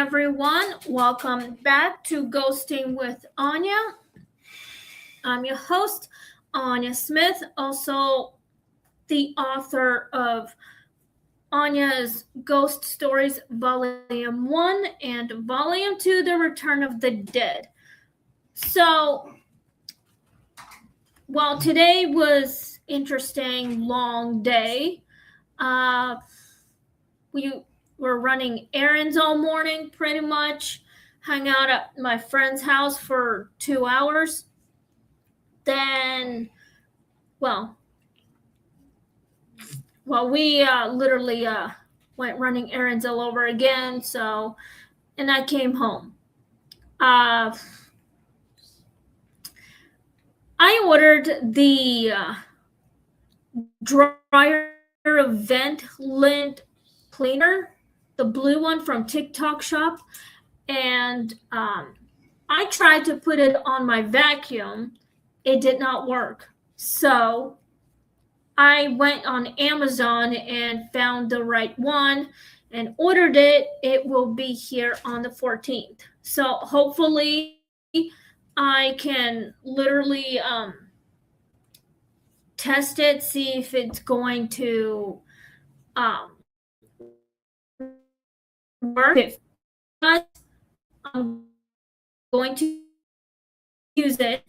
everyone. Welcome back to Ghosting with Anya. I'm your host, Anya Smith, also the author of Anya's Ghost Stories Volume 1 and Volume 2, The Return of the Dead. So, while today was interesting, long day, we were running errands all morning pretty much, hung out at my friend's house for 2 hours. Then, well, we literally went running errands all over again. So, and I came home. I ordered the dryer vent lint cleaner, the blue one from TikTok shop, and I tried to put it on my vacuum. It did not work. So I went on Amazon and found the right one and ordered it. It will be here on the 14th. So hopefully I can literally test it, see if it's going to work. If not, I'm going to use it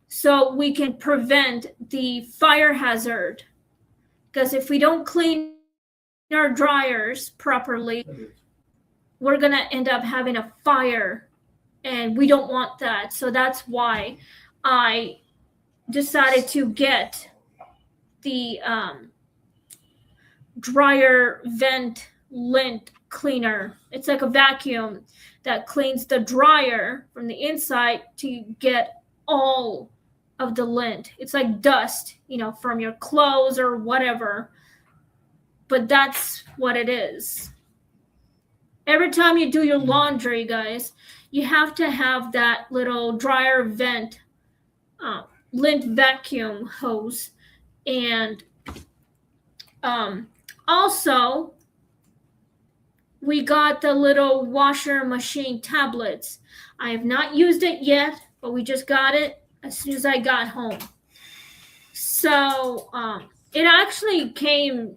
so we can prevent the fire hazard. Because if we don't clean our dryers properly, we're going to end up having a fire, and we don't want that. So that's why I decided to get the dryer vent lint cleaner. It's like a vacuum that cleans the dryer from the inside to get all of the lint. It's like dust, from your clothes or whatever. But that's what it is. Every time you do your laundry, guys, you have to have that little dryer vent lint vacuum hose. And also, we got the little washer machine tablets. I have not used it yet, but we just got it as soon as I got home. So it actually came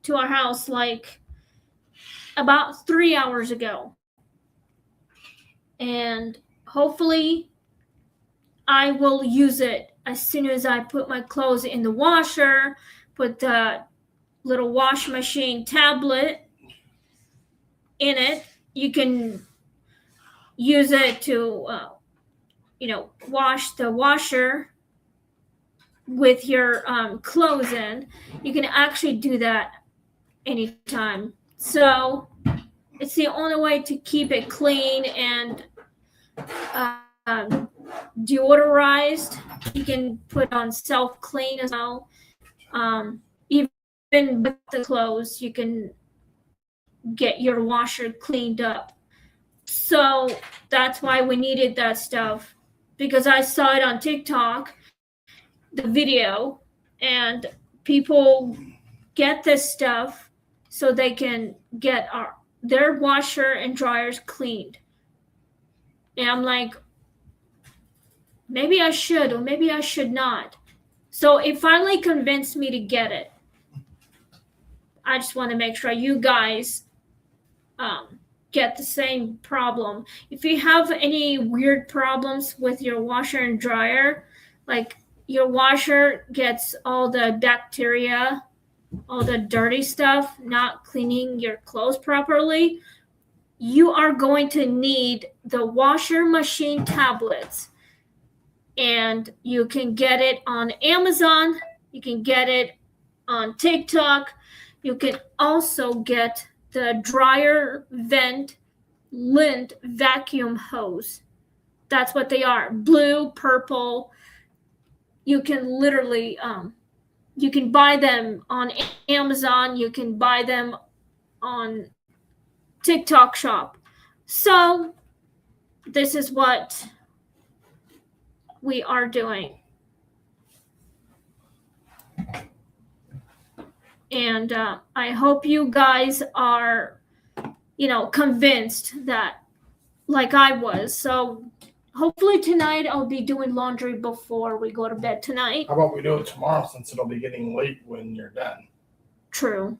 to our house like about 3 hours ago. And hopefully I will use it as soon as I put my clothes in the washer, put the little wash machine tablet in it. You can use it to, wash the washer with your clothes in. You can actually do that anytime. So it's the only way to keep it clean and deodorized. You can put on self-clean as well. Even with the clothes, you can get your washer cleaned up. So that's why we needed that stuff, because I saw it on TikTok, the video, and people get this stuff so they can get their washer and dryers cleaned. And I'm like, maybe I should, or maybe I should not. So it finally convinced me to get it. I just want to make sure you guys get the same problem. If you have any weird problems with your washer and dryer, like your washer gets all the bacteria, all the dirty stuff, not cleaning your clothes properly, you are going to need the washer machine tablets. And you can get it on Amazon. You can get it on TikTok. You can also get the dryer vent lint vacuum hose. That's what they are. Blue, purple. You can literally, you can buy them on Amazon. You can buy them on TikTok shop. So this is what we are doing. And I hope you guys are, convinced that, like I was. So hopefully tonight I'll be doing laundry before we go to bed tonight. How about we do it tomorrow since it'll be getting late when you're done? True.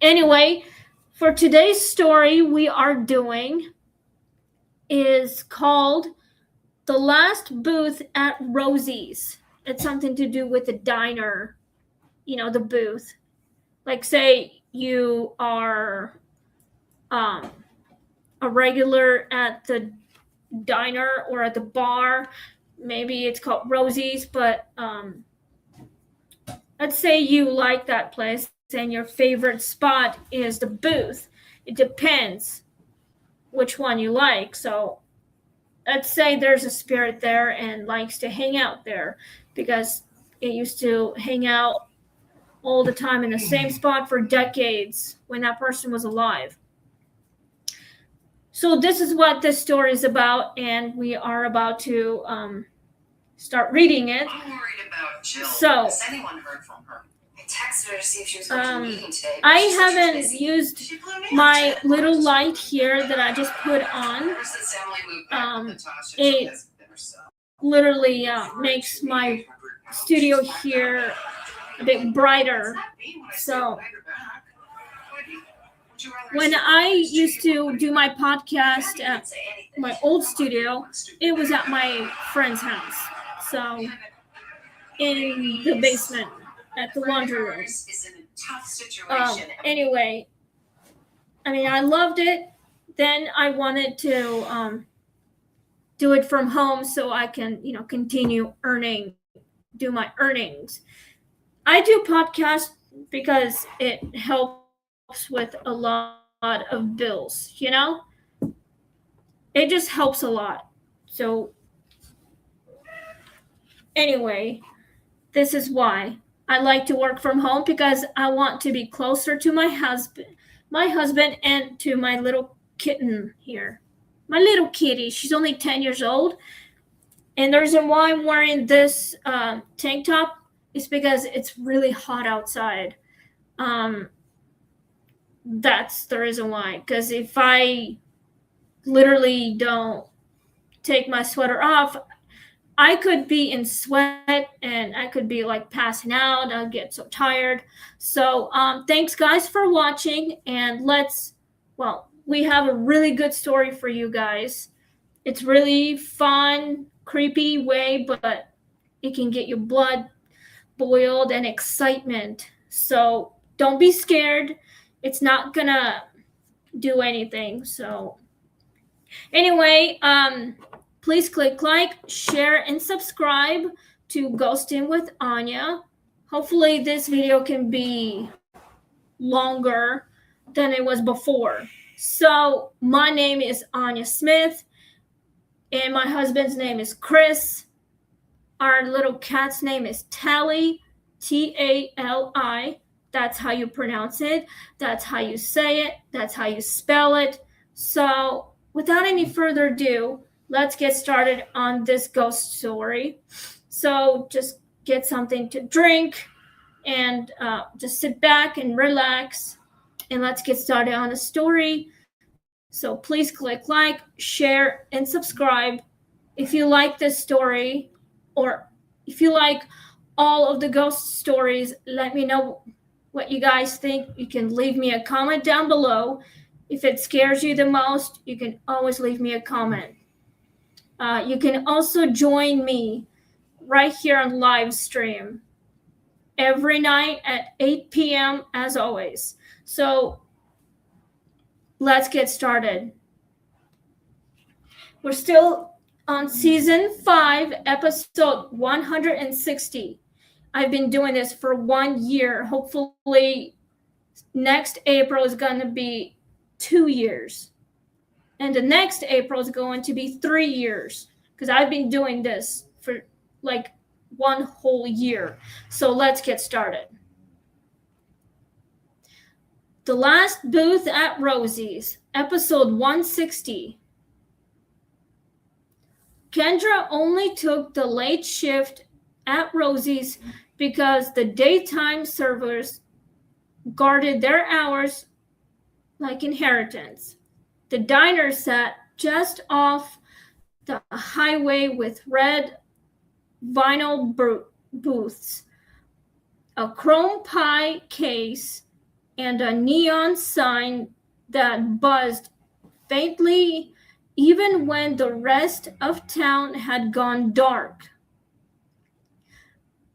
Anyway, for today's story we are doing is called The Last Booth at Rosie's. It's something to do with the diner, the booth. Like, say you are a regular at the diner or at the bar. Maybe it's called Rosie's, but let's say you like that place and your favorite spot is the booth. It depends which one you like. So let's say there's a spirit there and likes to hang out there because it used to hang out all the time in the same spot for decades when that person was alive. So this is what this story is about, and we are about to start reading it. I'm worried about Jill. So, has anyone heard from her? I texted her to see if she was going to a meeting today. I haven't used my little light here that I just put on. Ever since Emily moved back with Natasha, it she hasn't been herself. Literally makes my studio here a bit brighter. So when I used to do my podcast at my old studio, it was at my friend's house. So in the basement at the laundry room. Anyway, I loved it. Then I wanted to do it from home so I can, continue do my earnings. I do podcasts because it helps with a lot of bills, It just helps a lot. So anyway, this is why I like to work from home, because I want to be closer to my husband and to my little kitten here. My little kitty, she's only 10 years old. And the reason why I'm wearing this tank top is because it's really hot outside. That's the reason why. Because if I literally don't take my sweater off, I could be in sweat and I could be like passing out. I'll get so tired. So thanks guys for watching, and we have a really good story for you guys. It's really fun, creepy way, but it can get your blood boiled and excitement. So don't be scared. It's not gonna do anything. So anyway, please click like, share, and subscribe to Ghosting with Anya. Hopefully this video can be longer than it was before. So my name is Anya Smith, and my husband's name is Chris. Our little cat's name is Tally, Tali. That's how you pronounce it. That's how you say it. That's how you spell it. So without any further ado, let's get started on this ghost story. So just get something to drink and just sit back and relax, and let's get started on the story. So please click like, share, and subscribe if you like this story, or if you like all of the ghost stories. Let me know what you guys think. You can leave me a comment down below. If it scares you the most, you can always leave me a comment. You can also join me right here on live stream every night at 8 p.m. as always. So let's get started. We're still on season 5, episode 160. I've been doing this for 1 year. Hopefully next April is going to be 2 years. And the next April is going to be 3 years, because I've been doing this for like 1 whole year. So let's get started. The Last Booth at Rosie's, episode 160. Kendra only took the late shift at Rosie's because the daytime servers guarded their hours like inheritance. The diner sat just off the highway with red vinyl booths, a chrome pie case, and a neon sign that buzzed faintly even when the rest of town had gone dark.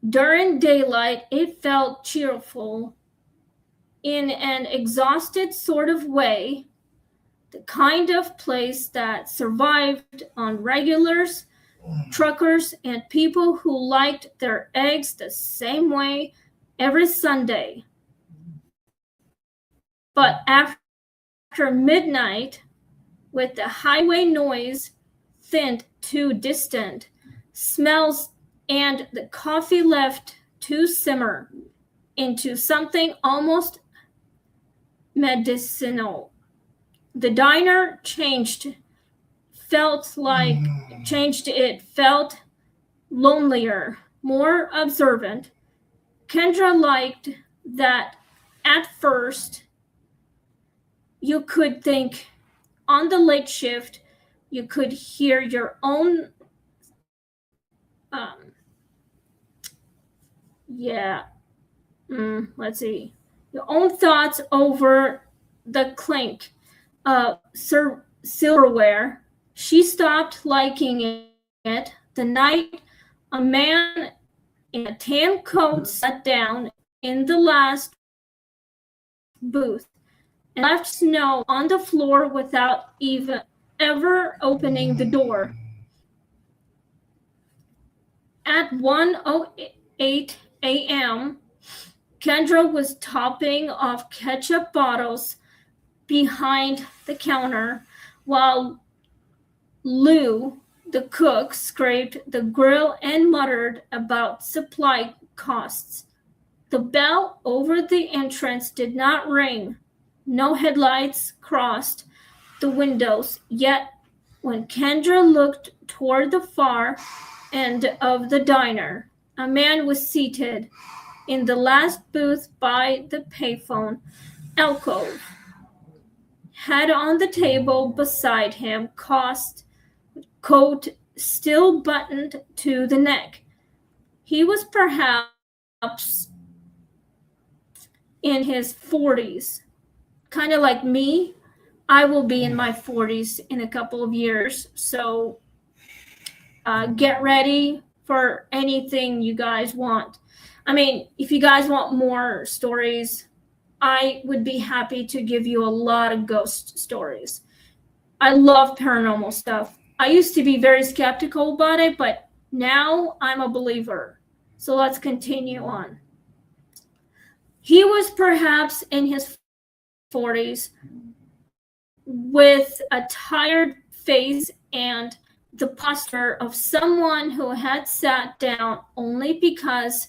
During daylight, it felt cheerful in an exhausted sort of way, the kind of place that survived on regulars, truckers, and people who liked their eggs the same way every Sunday. But after midnight, with the highway noise thinned to distant smells and the coffee left to simmer into something almost medicinal, the diner changed. It felt lonelier, more observant. Kendra liked that at first you could think on the late shift, you could hear your own, let's see, your own thoughts over the clink of silverware. She stopped liking it the night a man in a tan coat sat down in the last booth and left snow on the floor without even ever opening the door. At 1:08 a.m., Kendra was topping off ketchup bottles behind the counter while Lou, the cook, scraped the grill and muttered about supply costs. The bell over the entrance did not ring. No headlights crossed the windows, yet when Kendra looked toward the far end of the diner, a man was seated in the last booth by the payphone alcove. Head on the table beside him, coat still buttoned to the neck. He was perhaps in his 40s. Kind of like me. I will be in my 40s in a couple of years. So get ready for anything you guys want. I mean, if you guys want more stories, I would be happy to give you a lot of ghost stories. I love paranormal stuff. I used to be very skeptical about it, but now I'm a believer. So let's continue on. He was perhaps in his 40s with a tired face and the posture of someone who had sat down only because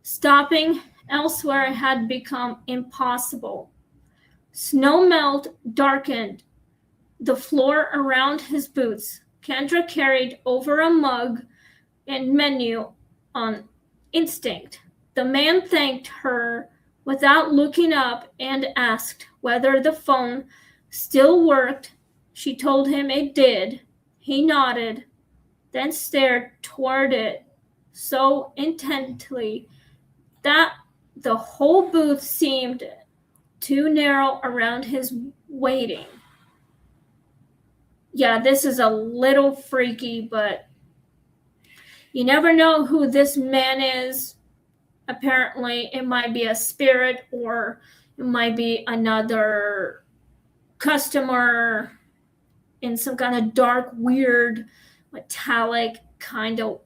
stopping elsewhere had become impossible. Snow melt darkened the floor around his boots. Kendra carried over a mug and menu on instinct. The man thanked her without looking up and asked whether the phone still worked. She told him it did. He nodded, then stared toward it so intently that the whole booth seemed too narrow around his waiting. Yeah, this is a little freaky, but you never know who this man is. Apparently, it might be a spirit or it might be another customer in some kind of dark, weird, metallic kind of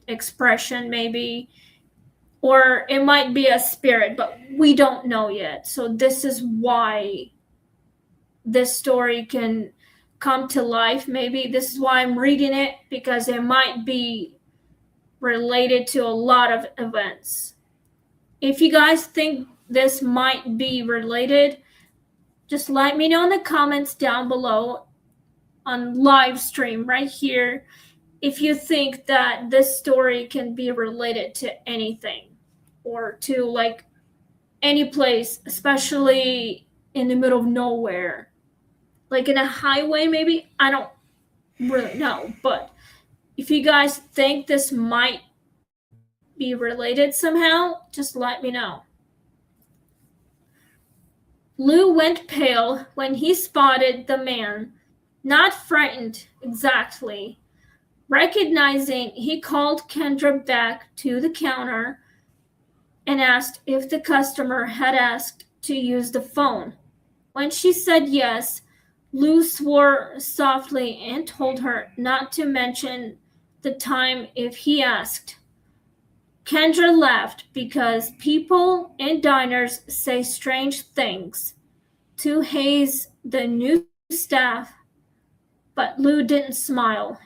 expression, maybe. Or it might be a spirit, but we don't know yet. So this is why this story can come to life. Maybe this is why I'm reading it, because it might be related to a lot of events. If you guys think this might be related, just let me know in the comments down below on live stream right here if you think that this story can be related to anything or to like any place, especially in the middle of nowhere, like in a highway maybe. I don't really know, but if you guys think this might be related somehow, just let me know. Lou went pale when he spotted the man, not frightened exactly. Recognizing, he called Kendra back to the counter and asked if the customer had asked to use the phone. When she said yes, Lou swore softly and told her not to mention the time if he asked. Kendra laughed because people in diners say strange things to haze the new staff, but Lou didn't smile.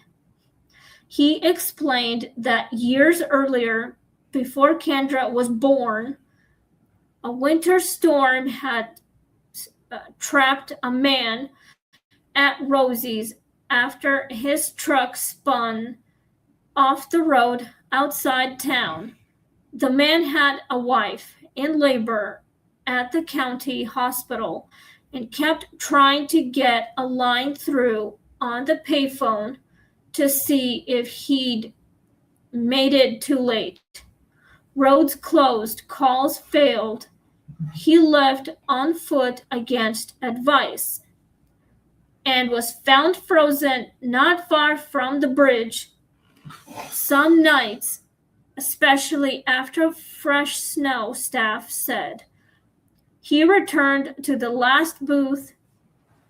He explained that years earlier, before Kendra was born, a winter storm had trapped a man at Rosie's after his truck spun off the road outside town. The man had a wife in labor at the county hospital and kept trying to get a line through on the payphone to see if he'd made it too late. Roads closed, calls failed. He left on foot against advice and was found frozen not far from the bridge. Some nights, especially after fresh snow, staff said. He returned to the last booth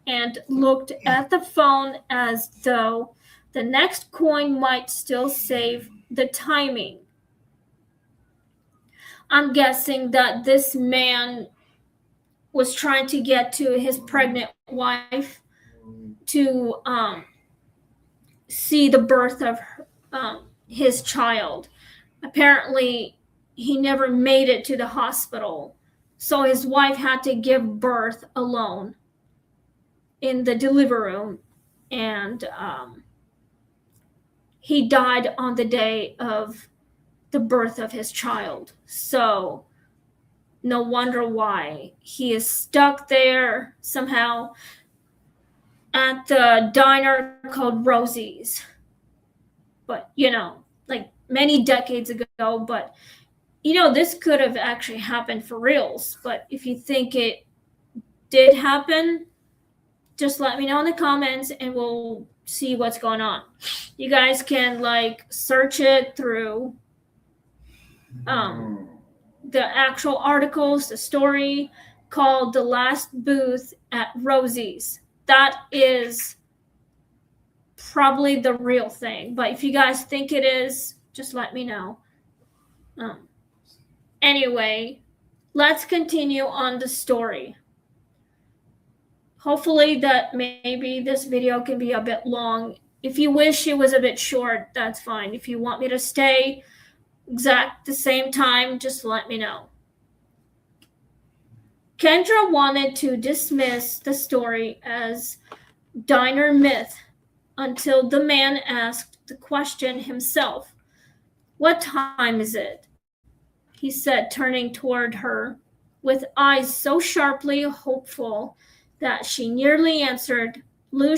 and looked at the phone as though the next coin might still save the timing. I'm guessing that this man was trying to get to his pregnant wife to see the birth of his child. Apparently, he never made it to the hospital, so his wife had to give birth alone in the delivery room, and he died on the day of the birth of his child. So no wonder why he is stuck there somehow at the diner called Rosie's. But, like many decades ago, but, this could have actually happened for reals. But if you think it did happen, just let me know in the comments and we'll see what's going on. You guys can search it through the actual articles, the story called The Last Booth at Rosie's. That is probably the real thing. But if you guys think it is, just let me know. Anyway, let's continue on the story. Hopefully that maybe this video can be a bit long. If you wish it was a bit short, that's fine. If you want me to stay exact the same time, just let me know. Kendra wanted to dismiss the story as diner myth until the man asked the question himself. "What time is it?" he said, turning toward her with eyes so sharply hopeful that she nearly answered. Lou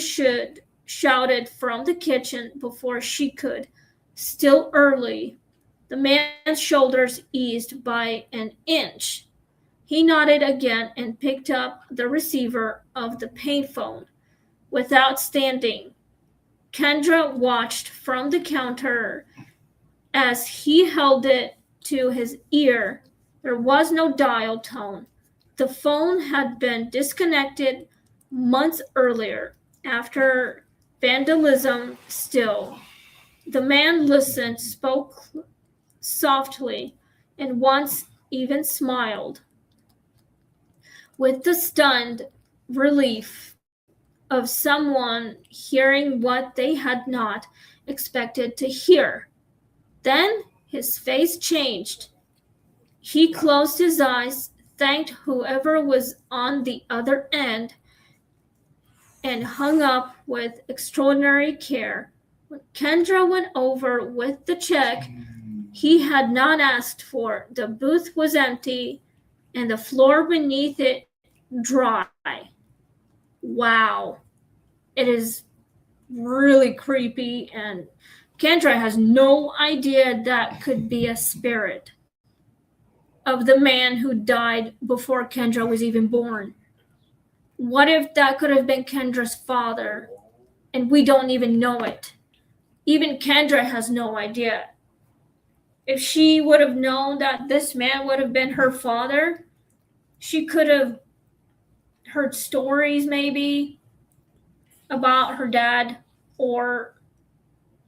shouted from the kitchen before she could. "Still early." The man's shoulders eased by an inch. He nodded again and picked up the receiver of the payphone. Without standing, Kendra watched from the counter as he held it to his ear. There was no dial tone. The phone had been disconnected months earlier after vandalism. Still, the man listened, spoke softly, and once even smiled with the stunned relief of someone hearing what they had not expected to hear. Then his face changed. He closed his eyes, thanked whoever was on the other end, and hung up with extraordinary care. When Kendra went over with the check he had not asked for, the booth was empty and the floor beneath it dry. Wow. It is really creepy, and Kendra has no idea that could be a spirit of the man who died before Kendra was even born. What if that could have been Kendra's father and we don't even know it? Even Kendra has no idea. If she would have known that this man would have been her father, she could have heard stories maybe about her dad, or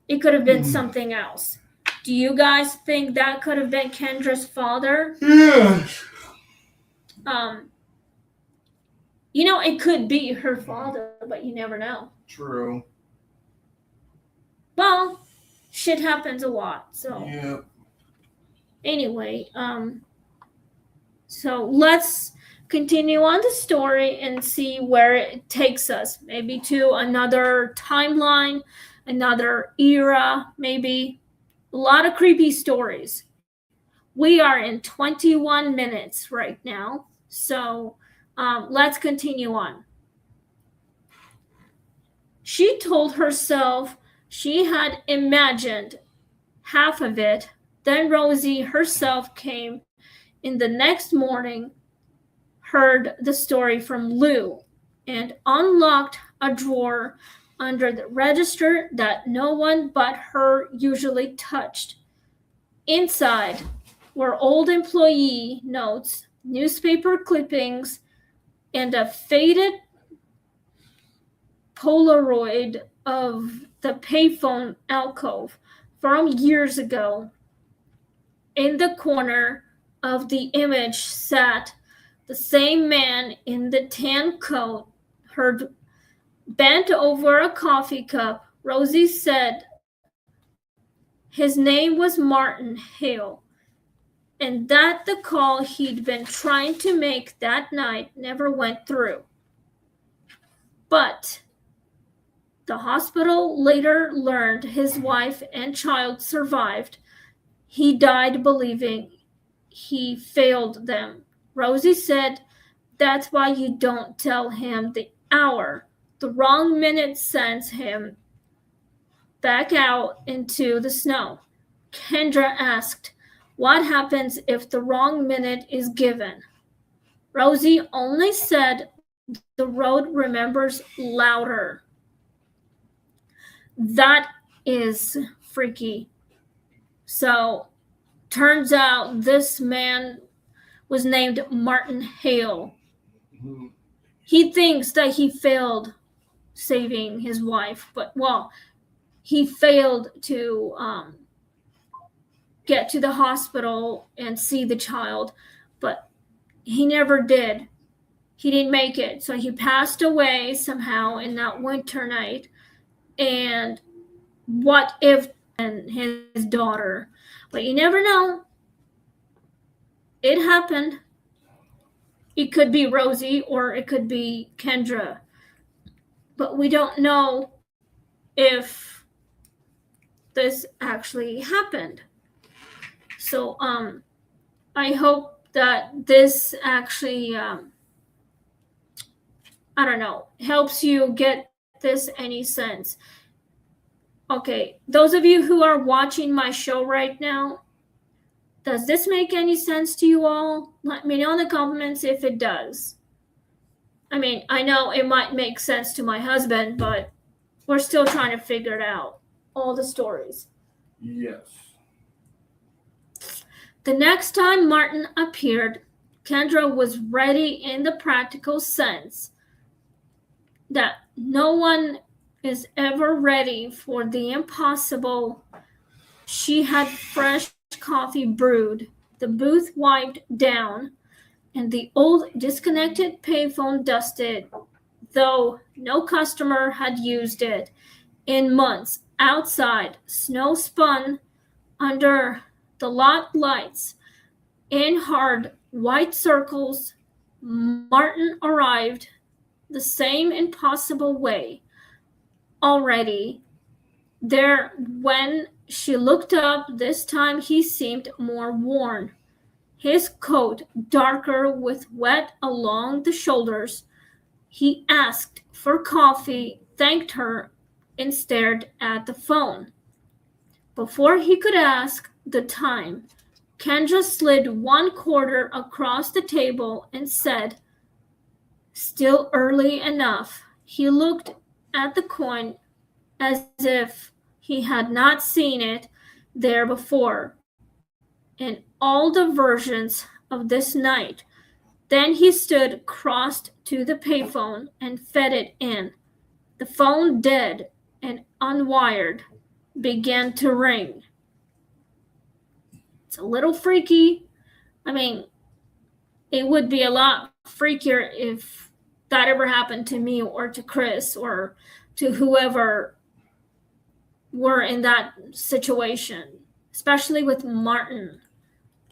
it could have been something else. Do you guys think that could have been Kendra's father? Yes. It could be her father, but you never know. True. Well, shit happens a lot, so. Yep. Anyway, so let's continue on the story and see where it takes us. Maybe to another timeline, another era, maybe. A lot of creepy stories. We are in 21 minutes right now, so let's continue on. She told herself she had imagined half of it. Then Rosie herself came in the next morning, heard the story from Lou, and unlocked a drawer under the register that no one but her usually touched. Inside were old employee notes, newspaper clippings, and a faded Polaroid of the payphone alcove from years ago. In the corner of the image sat the same man in the tan coat, bent over a coffee cup. Rosie said his name was Martin Hale, and that the call he'd been trying to make that night never went through. But the hospital later learned his wife and child survived. He died believing he failed them. Rosie said that's why you don't tell him the hour. The wrong minute sends him back out into the snow. Kendra asked, what happens if the wrong minute is given? Rosie only said the road remembers louder. That is freaky. So, turns out this man was named Martin Hale. He thinks that he failed saving his wife, but he failed to get to the hospital and see the child, but he never did. He didn't make it, so he passed away somehow in that winter night. And what if his daughter? But you never know. It happened. It could be Rosie or it could be Kendra. But we don't know if this actually happened. So I hope that this actually helps you get this any sense. Okay, those of you who are watching my show right now, does this make any sense to you all? Let me know in the comments if it does. I mean, I know it might make sense to my husband, but we're still trying to figure it out. All the stories. Yes. The next time Martin appeared, Kendra was ready in the practical sense that no one is ever ready for the impossible. She had fresh coffee brewed, the booth wiped down, and the old disconnected payphone dusted, though no customer had used it in months. Outside, snow spun under the lot lights in hard white circles. Martin arrived the same impossible way. Already there, when she looked up, this time he seemed more worn. his coat darker with wet along the shoulders. He asked for coffee, thanked her, and stared at the phone. Before he could ask the time, Kendra slid 1 quarter across the table and said, "Still early enough." He looked at the coin as if he had not seen it there before in all the versions of this night. Then he stood crossed to the payphone and fed it in. The phone, dead and unwired, began to ring. It's a little freaky. I mean, it would be a lot freakier if that ever happened to me or to Chris or to whoever were in that situation, especially with Martin.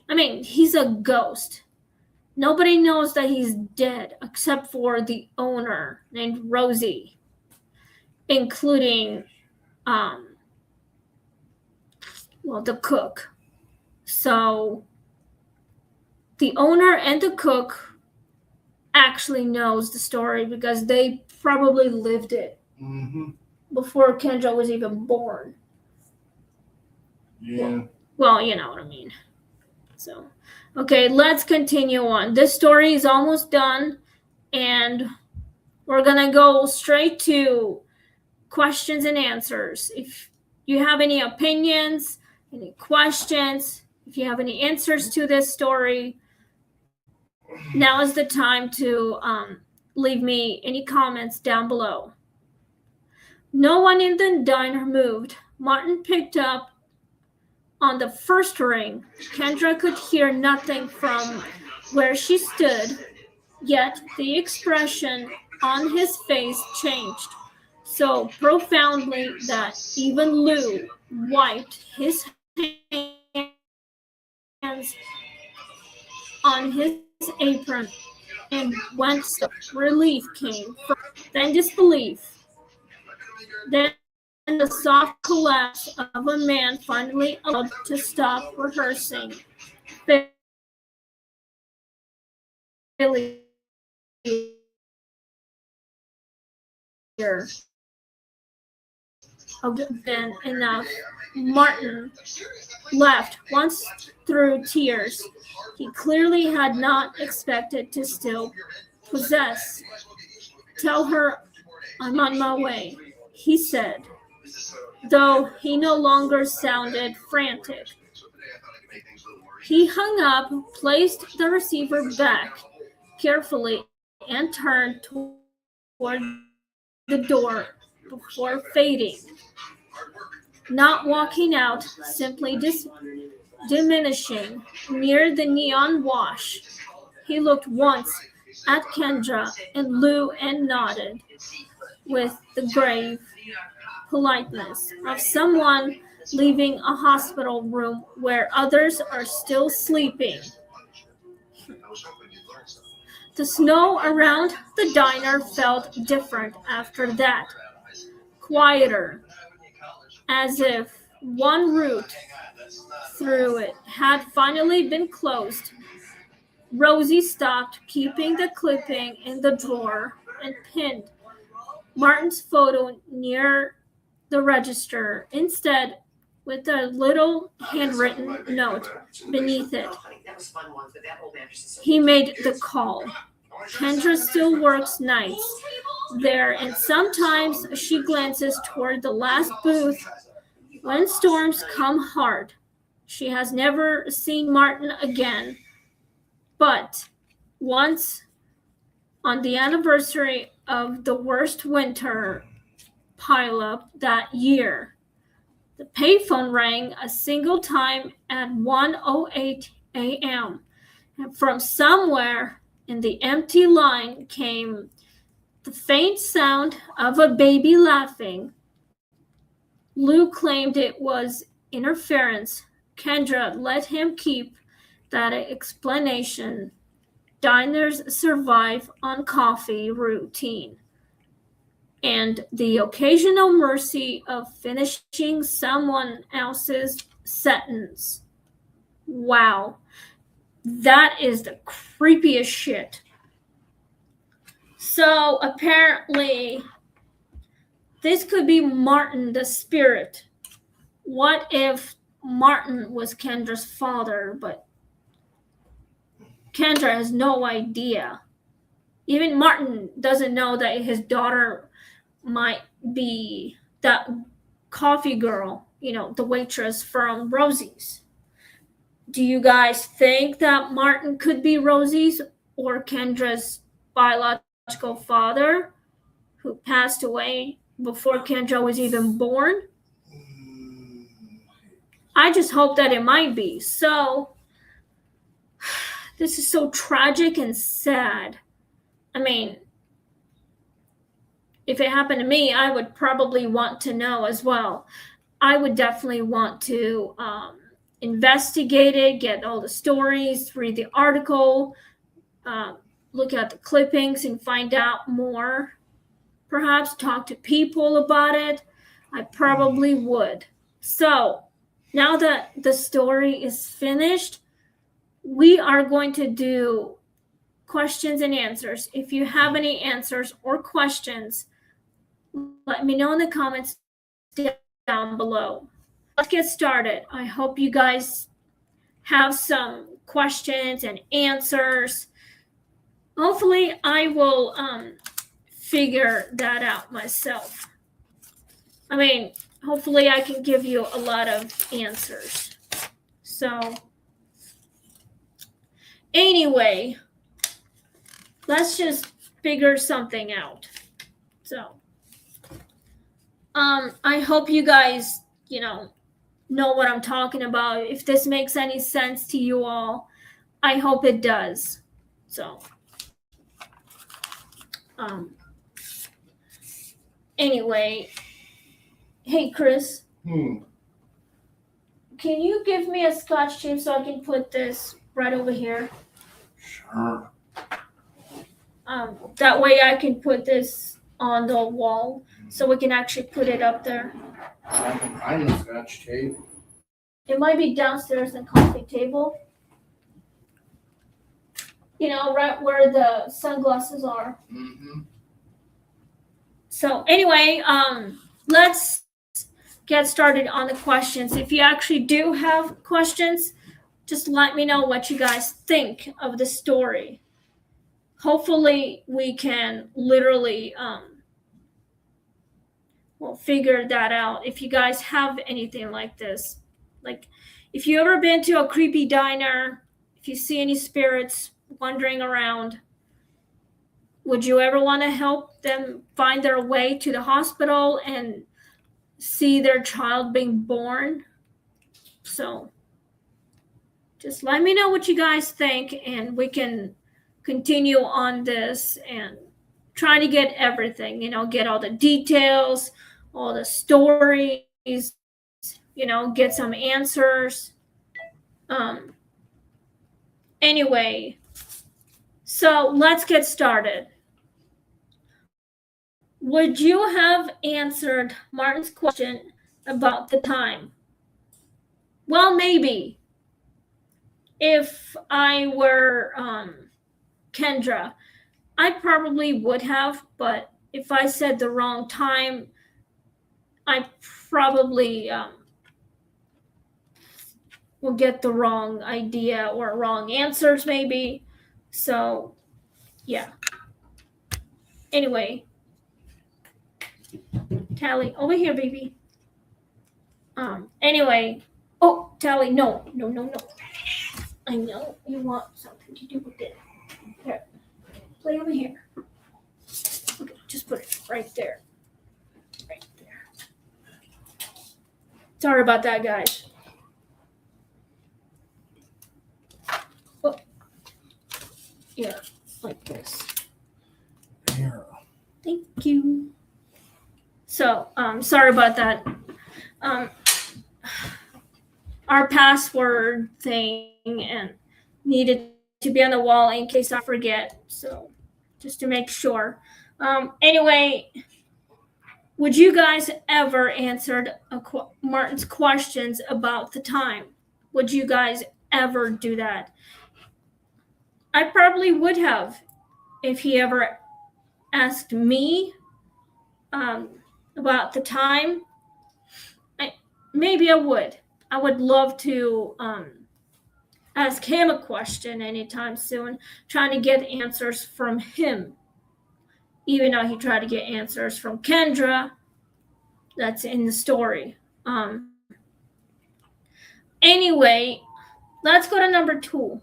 I mean, he's a ghost. Nobody knows that he's dead except for the owner named Rosie, including, the cook. So the owner and the cook actually knows the story because they probably lived it before Kendra was even born. Yeah. Well, you know what I mean. So, okay, let's continue on. This story is almost done, and we're gonna go straight to questions and answers. If you have any opinions, any questions, if you have any answers to this story, now is the time to leave me any comments down below. No one in the diner moved. Martin picked up on the first ring. Kendra could hear nothing from where she stood, yet the expression on his face changed so profoundly that even Lou wiped his hands on his apron and whence relief came from, then disbelief, then the soft collapse of a man finally allowed to stop rehearsing. Failure have been enough. Martin left once through tears. He clearly had not expected to still possess. "Tell her I'm on my way," he said, though he no longer sounded frantic. He hung up, placed the receiver back carefully, and turned toward the door before fading. Not walking out, simply diminishing near the neon wash. He looked once at Kendra and Lou and nodded with the grave politeness of someone leaving a hospital room where others are still sleeping. The snow around the diner felt different after that, quieter, as if one route through it had finally been closed. Rosie stopped keeping the clipping in the drawer and pinned Martin's photo near the register, instead with a little handwritten note beneath it. He made the call. Kendra still works nights there, and sometimes she glances toward the last booth when storms come hard. She has never seen Martin again, but once on the anniversary of the worst winter pileup that year, the payphone rang a single time at 1:08 a.m. and from somewhere in the empty line came the faint sound of a baby laughing. Lou claimed it was interference. Kendra let him keep that explanation. Diners survive on coffee routine and the occasional mercy of finishing someone else's sentence. Wow. That is the creepiest shit. So apparently, this could be Martin the spirit. What if Martin was Kendra's father, but Kendra has no idea? Even Martin doesn't know that his daughter might be that coffee girl, the waitress from Rosie's. Do you guys think that Martin could be Rosie's or Kendra's biological father who passed away before Kendra was even born? I just hope that it might be. So, this is so tragic and sad. I mean, if it happened to me, I would probably want to know as well. I would definitely want to investigate it, get all the stories, read the article, look at the clippings and find out more. Perhaps talk to people about it. I probably would. So, now that the story is finished, we are going to do questions and answers. If you have any answers or questions, let me know in the comments down below. Let's get started. I hope you guys have some questions and answers. Hopefully, I will figure that out myself. I mean, hopefully I can give you a lot of answers. So, anyway, let's just figure something out. So, I hope you guys, know what I'm talking about. If this makes any sense to you all, I hope it does. So, anyway, hey Chris, can you give me a Scotch tape so I can put this right over here? Sure. That way I can put this on the wall so we can actually put it up there. I can find the Scotch tape. It might be downstairs in the coffee table. Right where the sunglasses are. Mm-hmm. So anyway, let's get started on the questions. If you actually do have questions, just let me know what you guys think of the story. Hopefully we can literally figure that out. If you guys have anything like this, like if you ever been to a creepy diner, if you see any spirits wandering around, would you ever want to help them find their way to the hospital and see their child being born? So just let me know what you guys think, and we can continue on this and try to get everything, get all the details, all the stories, get some answers. Anyway, so let's get started. Would you have answered Martin's question about the time? Well, maybe. If I were Kendra, I probably would have, but if I said the wrong time, I probably will get the wrong idea or wrong answers maybe. So, yeah. Anyway, Tally, over here, baby. Anyway, oh, Tally, no. I know you want something to do with it. Here, play over here. Okay, just put it right there. Right there. Sorry about that, guys. Oh. Yeah, like this. Here. Thank you. So, sorry about that. Our password thing and needed to be on the wall in case I forget. So, just to make sure. Anyway, would you guys ever answered Martin's questions about the time? Would you guys ever do that? I probably would have if he ever asked me about the time. Maybe I would. I would love to ask him a question anytime soon, trying to get answers from him. Even though he tried to get answers from Kendra, that's in the story. Anyway, let's go to number 2.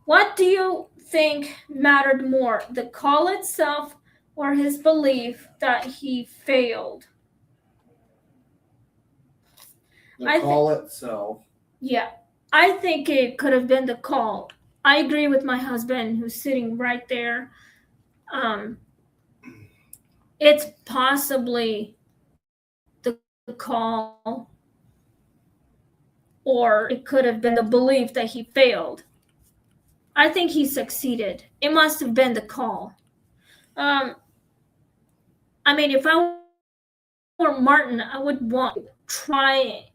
What do you think mattered more, the call itself or his belief that he failed? The call itself. Yeah, I think it could have been the call. I agree with my husband who's sitting right there. It's possibly the call, or it could have been the belief that he failed. I think he succeeded. It must have been the call. I mean, if I were Martin, I would want to try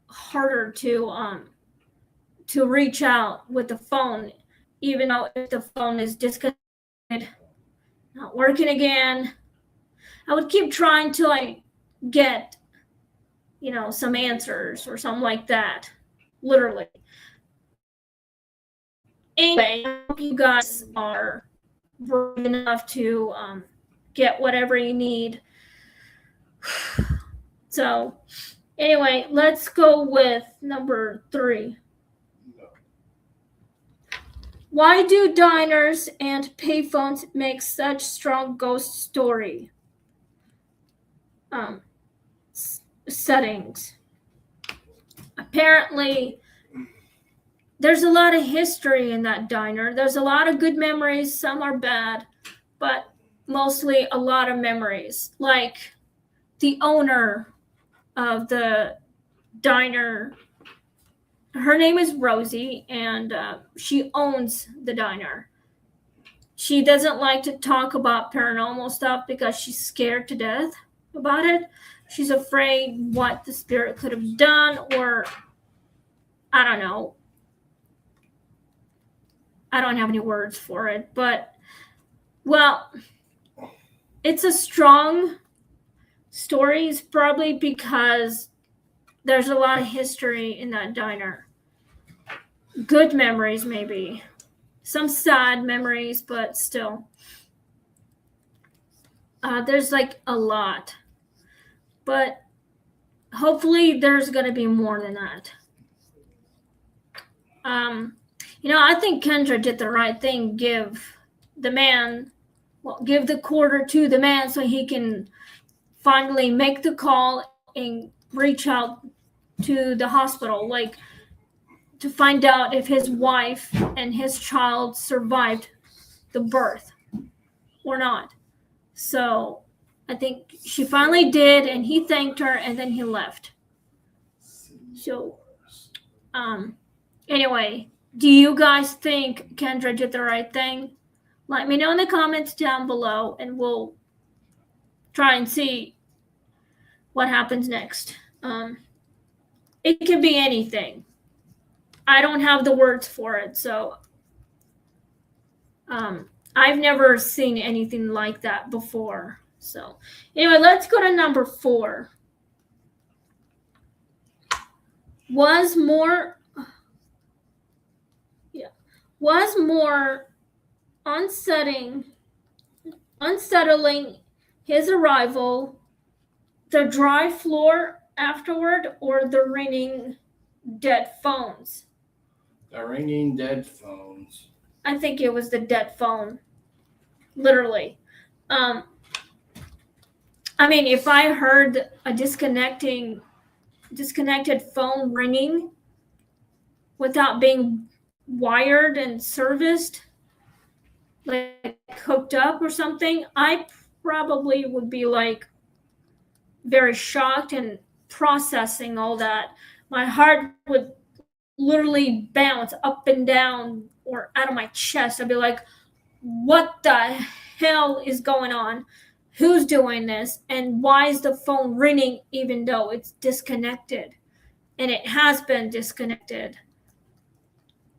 harder to reach out with the phone, even though if the phone is disconnected, not working again. I would keep trying till I get, some answers or something like that. Literally. Anyway, I hope you guys are brave enough to get whatever you need. So, anyway, let's go with number 3. Why do diners and payphones make such strong ghost story settings? Apparently, there's a lot of history in that diner. There's a lot of good memories. Some are bad, but mostly a lot of memories. Like the owner of the diner, her name is Rosie, and she owns the diner. She doesn't like to talk about paranormal stuff because she's scared to death about it. She's afraid what the spirit could have done, or I don't know. I don't have any words for it, but, well, it's a strong story, probably because there's a lot of history in that diner. Good memories, maybe. Some sad memories, but still. There's like a lot. But hopefully there's going to be more than that. I think Kendra did the right thing. Give the quarter to the man so he can finally make the call and reach out to the hospital, like to find out if his wife and his child survived the birth or not. So I think she finally did, and he thanked her, and then he left. So, anyway, do you guys think Kendra did the right thing? Let me know in the comments down below, and we'll try and see what happens next. It could be anything. I don't have the words for it, so I've never seen anything like that before. So anyway, let's go to number 4. Was more unsettling his arrival, the dry floor afterward, or the ringing dead phones? The ringing dead phones. I think it was the dead phone. Literally. I mean, if I heard a disconnected phone ringing without being wired and serviced, like hooked up or something, I probably would be like very shocked and processing all that. My heart would literally bounce up and down or out of my chest. I'd be like, what the hell is going on? Who's doing this? And why is the phone ringing even though it's disconnected? And it has been disconnected.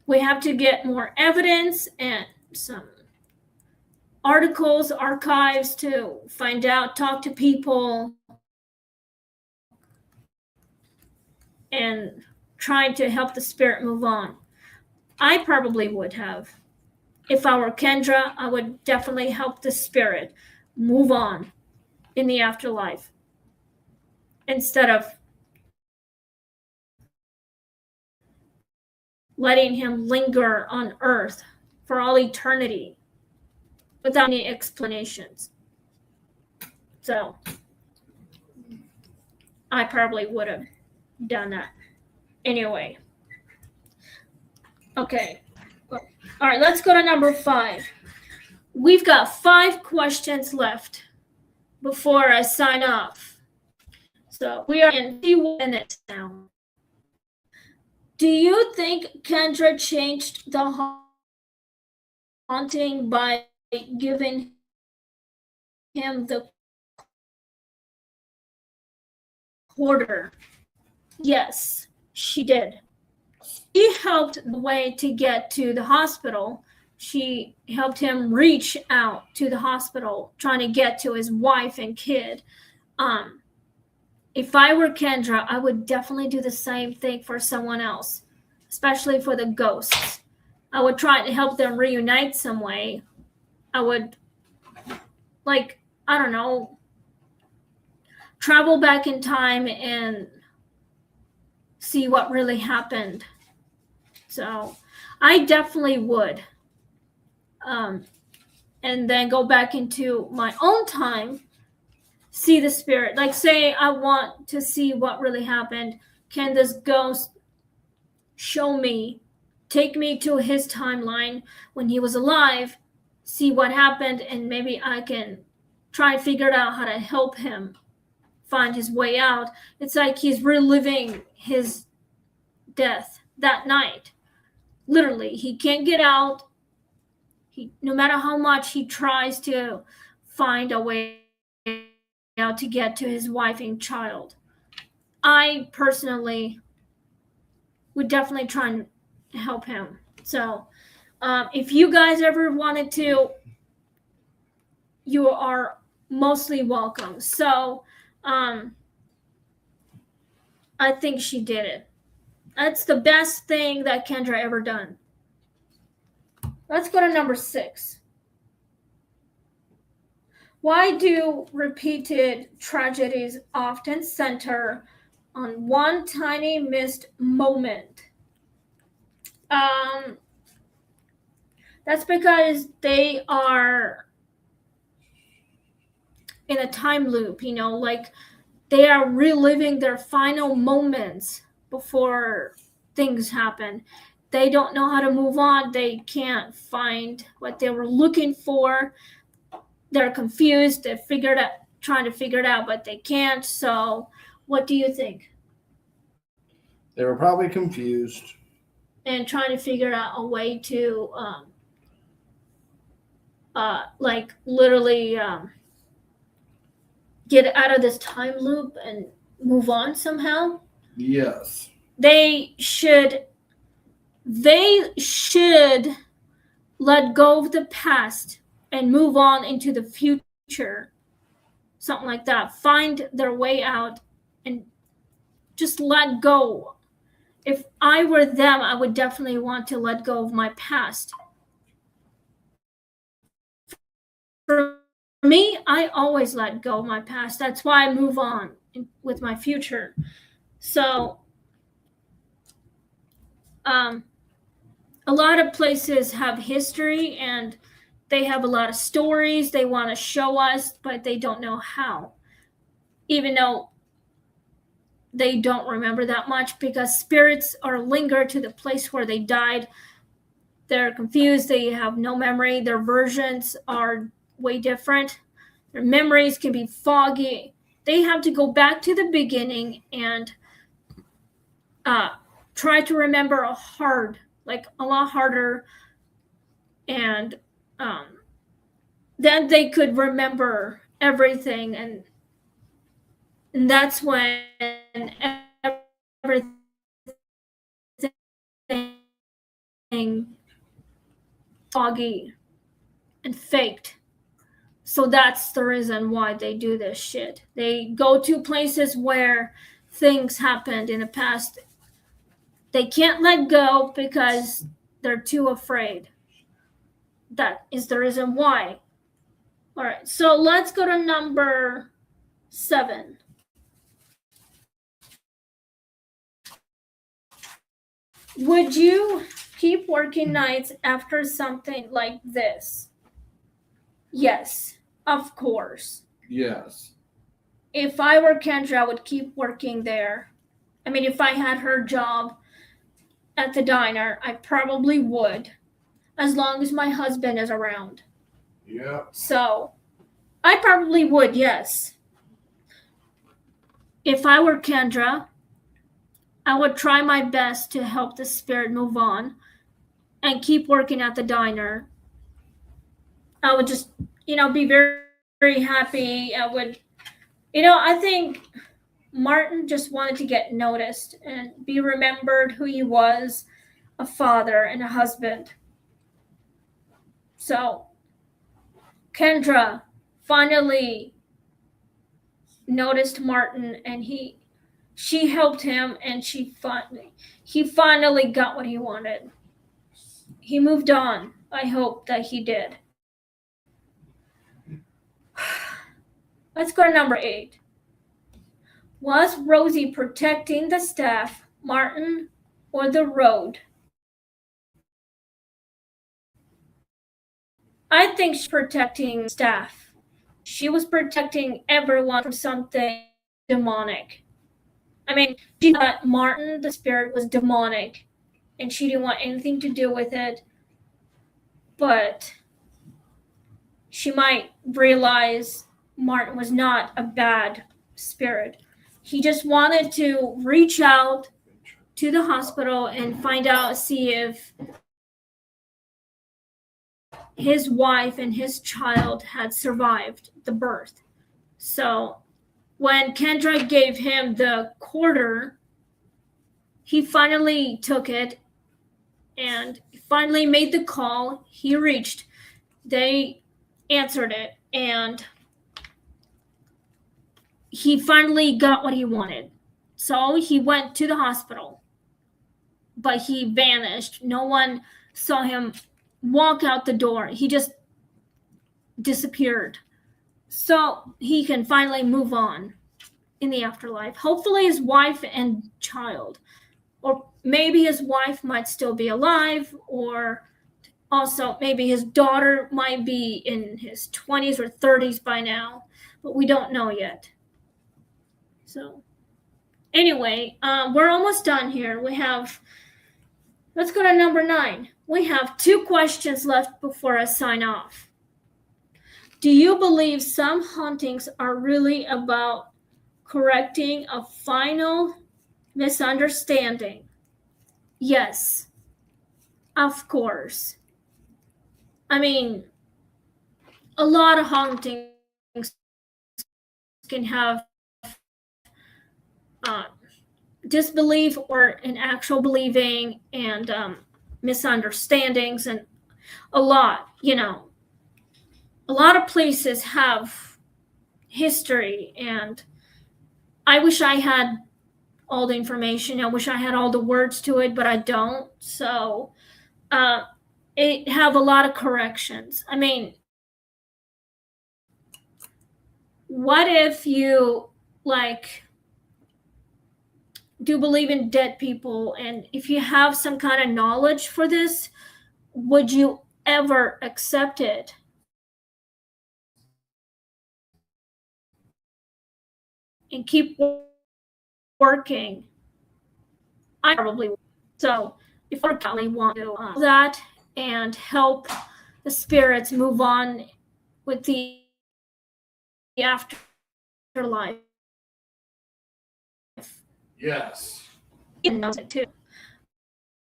we have to get more evidence and some articles, archives to find out, talk to people, and trying to help the spirit move on. I probably would have. If I were Kendra, I would definitely help the spirit move on in the afterlife instead of letting him linger on earth for all eternity without any explanations. So I probably would have done that anyway. Okay. All right, let's go to number 5. We've got 5 questions left before I sign off. So we are in 2 minutes now. Do you think Kendra changed the haunting by giving him the quarter? Yes, she did. She helped the way to get to the hospital. She helped him reach out to the hospital, trying to get to his wife and kid. If I were Kendra, I would definitely do the same thing for someone else, especially for the ghosts. I would try to help them reunite some way. I would, like, I don't know, travel back in time and see what really happened. So I definitely would. And then go back into my own time, see the spirit. Like, say I want to see what really happened. Can this ghost show me, take me to his timeline when he was alive, see what happened, and maybe I can try and figure out how to help him find his way out. It's like he's reliving his death that night. Literally, he can't get out. No matter how much he tries to find a way out to get to his wife and child. I personally would definitely try and help him. So if you guys ever wanted to, you are mostly welcome. So I think she did it. That's the best thing that Kendra ever done. Let's go to number 6. Why do repeated tragedies often center on one tiny missed moment? That's because they are in a time loop, like they are reliving their final moments before things happen. They don't know how to move on. They can't find what they were looking for. They're confused. They're trying to figure it out, but they can't. So what do you think? They were probably confused. And trying to figure out a way to like literally get out of this time loop and move on somehow. Yes. They should let go of the past and move on into the future. Something like that. Find their way out and just let go. If I were them, I would definitely want to let go of my past. For me, I always let go of my past. That's why I move on with my future. So, a lot of places have history and they have a lot of stories they want to show us, but they don't know how. Even though they don't remember that much, because spirits are linked to the place where they died. They're confused. They have no memory. Their versions are way different. Their memories can be foggy. They have to go back to the beginning and try to remember a lot harder. And then they could remember everything. And that's when everything foggy and faked. So that's the reason why they do this shit. They go to places where things happened in the past. They can't let go because they're too afraid. That is the reason why. All right, so let's go to number 7. Would you keep working nights after something like this? Yes, of course. Yes. If I were Kendra, I would keep working there. I mean, if I had her job at the diner, I probably would, as long as my husband is around. Yeah. So, I probably would, yes. If I were Kendra, I would try my best to help the spirit move on and keep working at the diner. I would just, be very, very happy. I think Martin just wanted to get noticed and be remembered who he was, a father and a husband. So, Kendra finally noticed Martin, and she helped him, and he finally got what he wanted. He moved on. I hope that he did. Let's go to number 8. Was Rosie protecting the staff, Martin, or the road? I think she's protecting staff. She was protecting everyone from something demonic. I mean, she thought Martin, the spirit, was demonic, and she didn't want anything to do with it. But she might realize Martin was not a bad spirit. He just wanted to reach out to the hospital and see if his wife and his child had survived the birth. So when Kendra gave him the quarter, he finally took it and finally made the call. He reached. They answered it, and he finally got what he wanted. So he went to the hospital, but he vanished. No one saw him walk out the door. He just disappeared. So he can finally move on in the afterlife. Hopefully his wife and child, or maybe his wife might still be alive, or also maybe his daughter might be in his 20s or 30s by now, but we don't know yet. So anyway, we're almost done here. Let's go to number 9. We have 2 questions left before I sign off. Do you believe some hauntings are really about correcting a final misunderstanding? Yes, of course. I mean, a lot of hauntings can have disbelief or an actual believing, and misunderstandings, and a lot of places have history, and I wish I had all the information. I wish I had all the words to it, but I don't. So it have a lot of corrections. I mean, what if you do believe in dead people, and if you have some kind of knowledge for this, would you ever accept it? And keep working? I probably would. So if I really want to that and help the spirits move on with the afterlife. Yes. He knows it too.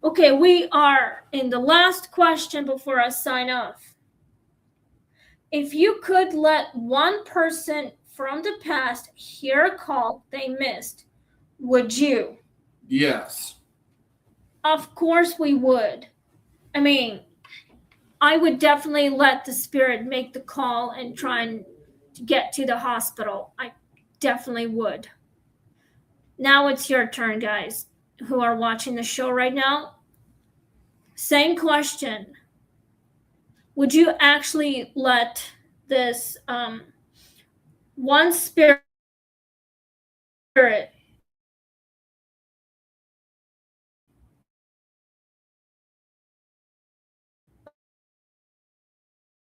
Okay, we are in the last question before I sign off. If you could let one person from the past hear a call they missed, would you? Yes. Of course we would. I mean, I would definitely let the spirit make the call and try and get to the hospital. I definitely would. Now it's your turn, guys, who are watching the show right now. Same question. Would you actually let this one spirit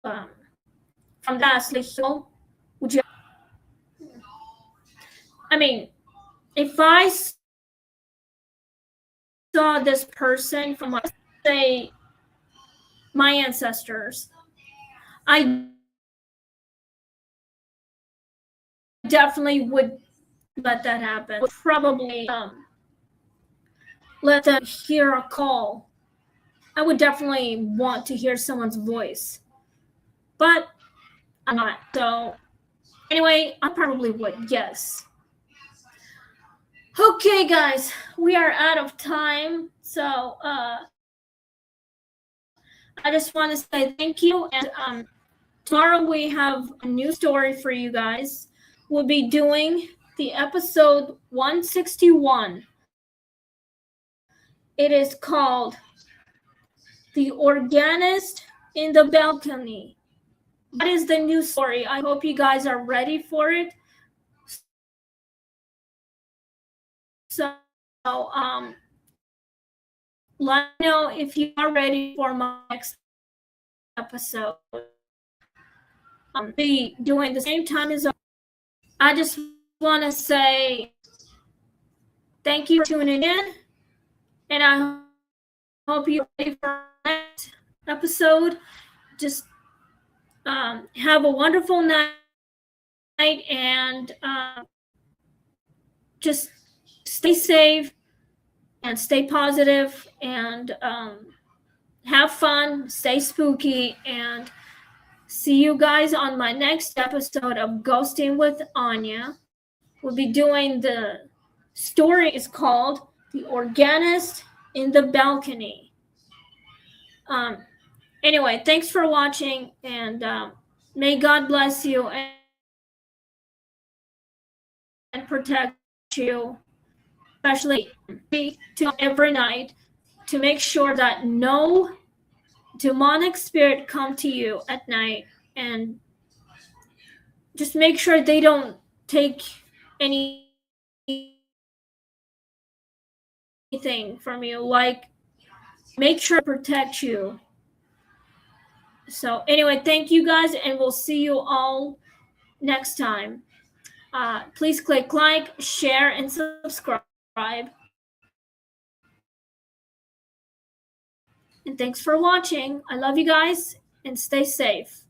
um, from the past, would you? I mean, if I saw this person from, let's say, my ancestors, I definitely would let that happen. Would probably let them hear a call. I would definitely want to hear someone's voice, but I'm not. So anyway, I probably would. Yes. Okay, guys, we are out of time. So I just want to say thank you. And tomorrow we have a new story for you guys. We'll be doing the episode 161. It is called The Organist in the Balcony. That is the new story. I hope you guys are ready for it. So let me know if you are ready for my next episode. Be doing the same time as I just want to say thank you for tuning in, and I hope you're ready for the next episode. Just have a wonderful night, and just stay safe and stay positive, and have fun, stay spooky, and see you guys on my next episode of Ghosting with Anya. We'll be doing the story is called The Organist in the Balcony. Anyway, thanks for watching, and may God bless you and protect you, especially to every night, to make sure that no demonic spirit come to you at night, and just make sure they don't take anything from you. Like, make sure to protect you. So anyway, thank you guys, and we'll see you all next time. Please click like, share, and subscribe. And thanks for watching. I love you guys, and stay safe.